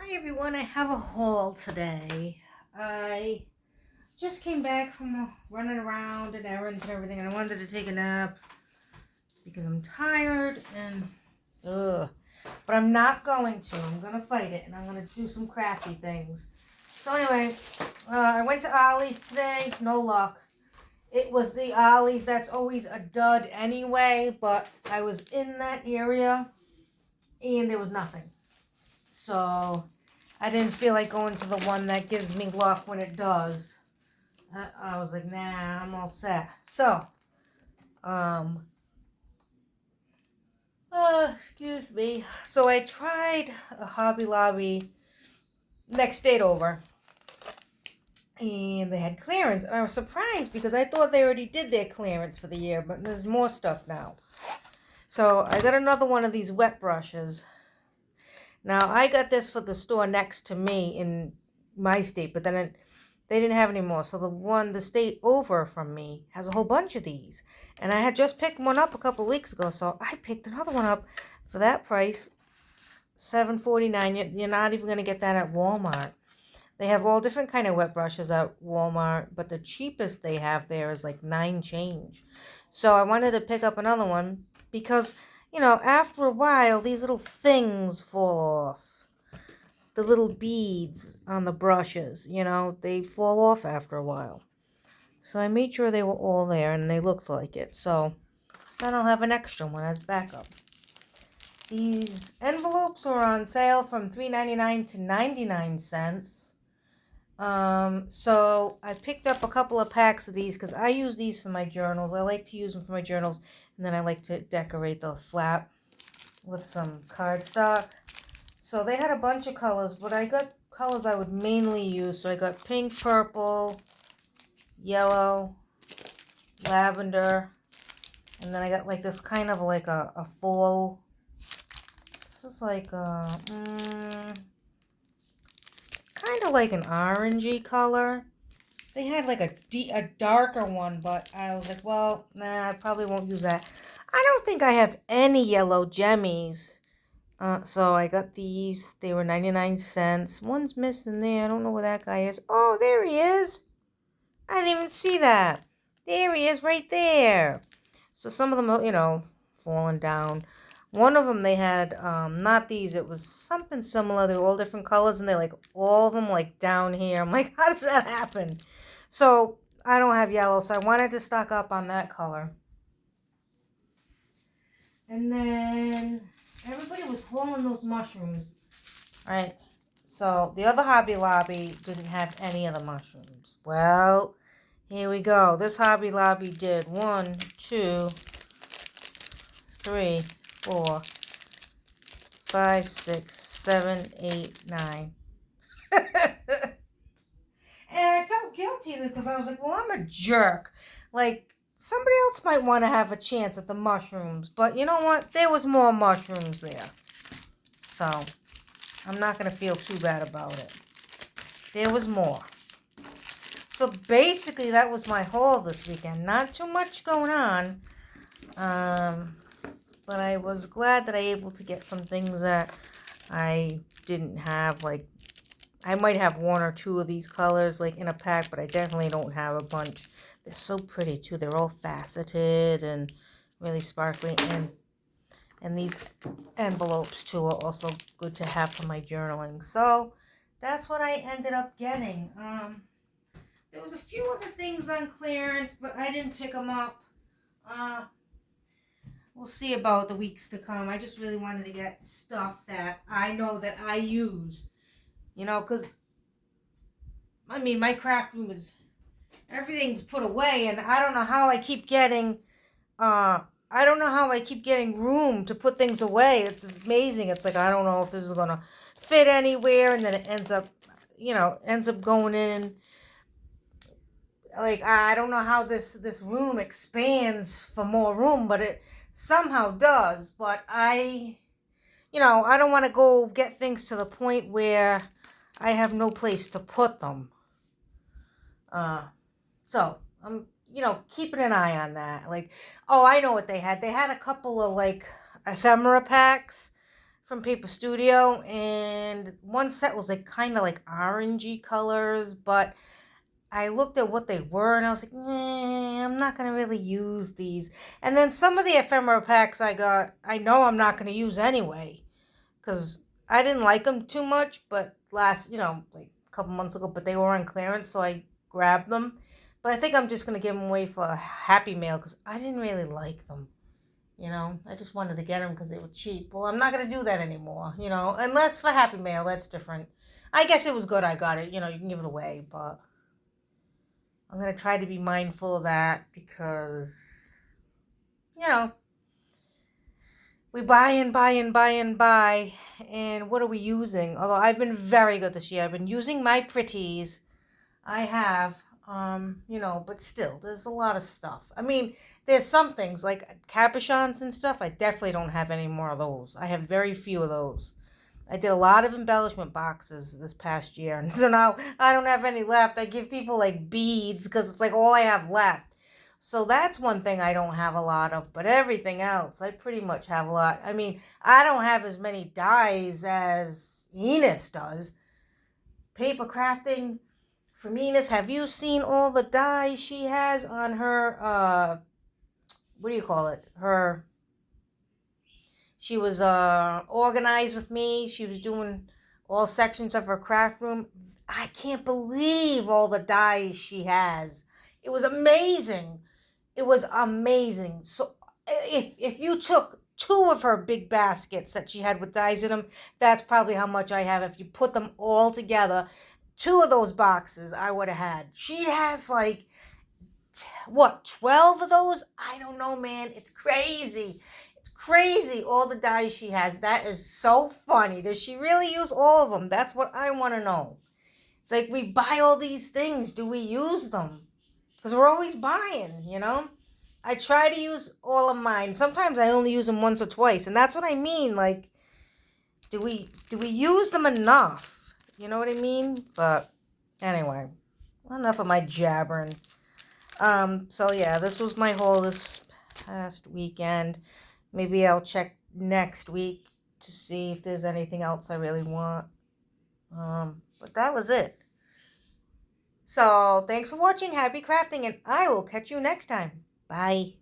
Hi everyone, I have a haul today. I just came back from running around and errands and everything, and I wanted to take a nap because I'm tired and but I'm not going to. I'm gonna fight it and I'm gonna do some crafty things. So anyway, I went to Ollie's today. No luck. It was the Ollie's that's always a dud anyway, but I was in that area and there was nothing. So I didn't feel like going to the one that gives me luck when it does. I was like, nah, I'm all set. So, excuse me. So I tried a Hobby Lobby next date over, and they had clearance. And I was surprised because I thought they already did their clearance for the year, but there's more stuff now. So I got another one of these wet brushes. Now I got this for the store next to me in my state, but then they didn't have any more. So the state over from me has a whole bunch of these. And I had just picked one up a couple of weeks ago. So I picked another one up for that price, $7.49. You're not even going to get that at Walmart. They have all different kind of wet brushes at Walmart, but the cheapest they have there is like $9 change. So I wanted to pick up another one because, after a while, these little things fall off. The little beads on the brushes, they fall off after a while. So I made sure they were all there and they looked like it. So then I'll have an extra one as backup. These envelopes were on sale from $3.99 to 99 cents. So I picked up a couple of packs of these because I use these for my journals. I like to use them for my journals, and then I like to decorate the flap with some cardstock. So they had a bunch of colors, but I got colors I would mainly use. So I got pink, purple, yellow, lavender, and then I got like this kind of like a fall. This is like kind of like an orangey color. They had like a darker one, but I was like, well, nah, I probably won't use that. I don't think I have any yellow jemmies. So I got these. They were 99 cents. One's missing there. I don't know where that guy is. Oh, there he is. I didn't even see that. There he is right there. So some of them are, falling down. One of them they had, not these. It was something similar. They were all different colors, and they're like all of them like down here. I'm like, how does that happen? So I don't have yellow, so I wanted to stock up on that color. And then everybody was hauling those mushrooms, right? So the other Hobby Lobby didn't have any of the mushrooms. Well, here we go. This Hobby Lobby did 1, 2, 3, 4, 5, 6, 7, 8, 9. And I felt guilty because I was like, well, I'm a jerk. Like, somebody else might want to have a chance at the mushrooms. But you know what? There was more mushrooms there. So, I'm not going to feel too bad about it. There was more. So, basically, that was my haul this weekend. Not too much going on. But I was glad that I was able to get some things that I didn't have, like I might have 1 or 2 of these colors like in a pack, but I definitely don't have a bunch. They're so pretty too. They're all faceted and really sparkly. And these envelopes too are also good to have for my journaling. So that's what I ended up getting. There was a few other things on clearance, but I didn't pick them up. We'll see about the weeks to come. I just really wanted to get stuff that I know that I use. Because, my craft room everything's put away, and I don't know how I keep getting, room to put things away. It's amazing. It's like, I don't know if this is going to fit anywhere, and then it ends up going in. Like, I don't know how this room expands for more room, but it somehow does. But I don't want to go get things to the point where I have no place to put them. So I'm, keeping an eye on that. Like, oh, I know what they had. They had a couple of like ephemera packs from Paper Studio, and one set was like kind of like orangey colors, but I looked at what they were and I was like, I'm not going to really use these. And then some of the ephemera packs I got, I know I'm not going to use anyway, because I didn't like them too much, but last, like a couple months ago, but they were on clearance, so I grabbed them. But I think I'm just going to give them away for a Happy Mail because I didn't really like them. I just wanted to get them because they were cheap. Well, I'm not going to do that anymore, unless for Happy Mail, that's different. I guess it was good I got it, you can give it away, but I'm going to try to be mindful of that because, we buy and buy and buy and buy, and what are we using? Although I've been very good this year. I've been using my Pretties. I have, but still, there's a lot of stuff. I mean, there's some things like cabochons and stuff. I definitely don't have any more of those. I have very few of those. I did a lot of embellishment boxes this past year, and so now I don't have any left. I give people like beads because it's like all I have left. So that's one thing I don't have a lot of, but everything else, I pretty much have a lot. I mean, I don't have as many dies as Enos does. Paper crafting from Enos, have you seen all the dies she has on her, what do you call it? She was organized with me. She was doing all sections of her craft room. I can't believe all the dies she has. It was amazing. It was amazing. So if you took 2 of her big baskets that she had with dies in them, that's probably how much I have. If you put them all together, 2 of those boxes I would have had. She has like, 12 of those? I don't know, man. It's crazy. It's crazy, all the dies she has. That is so funny. Does she really use all of them? That's what I want to know. It's like we buy all these things. Do we use them? Because we're always buying, I try to use all of mine. Sometimes I only use them once or twice. And that's what I mean. Like, do we use them enough? You know what I mean? But anyway, enough of my jabbering. So yeah, this was my haul this past weekend. Maybe I'll check next week to see if there's anything else I really want. But that was it. So, thanks for watching. Happy crafting, and I will catch you next time. Bye.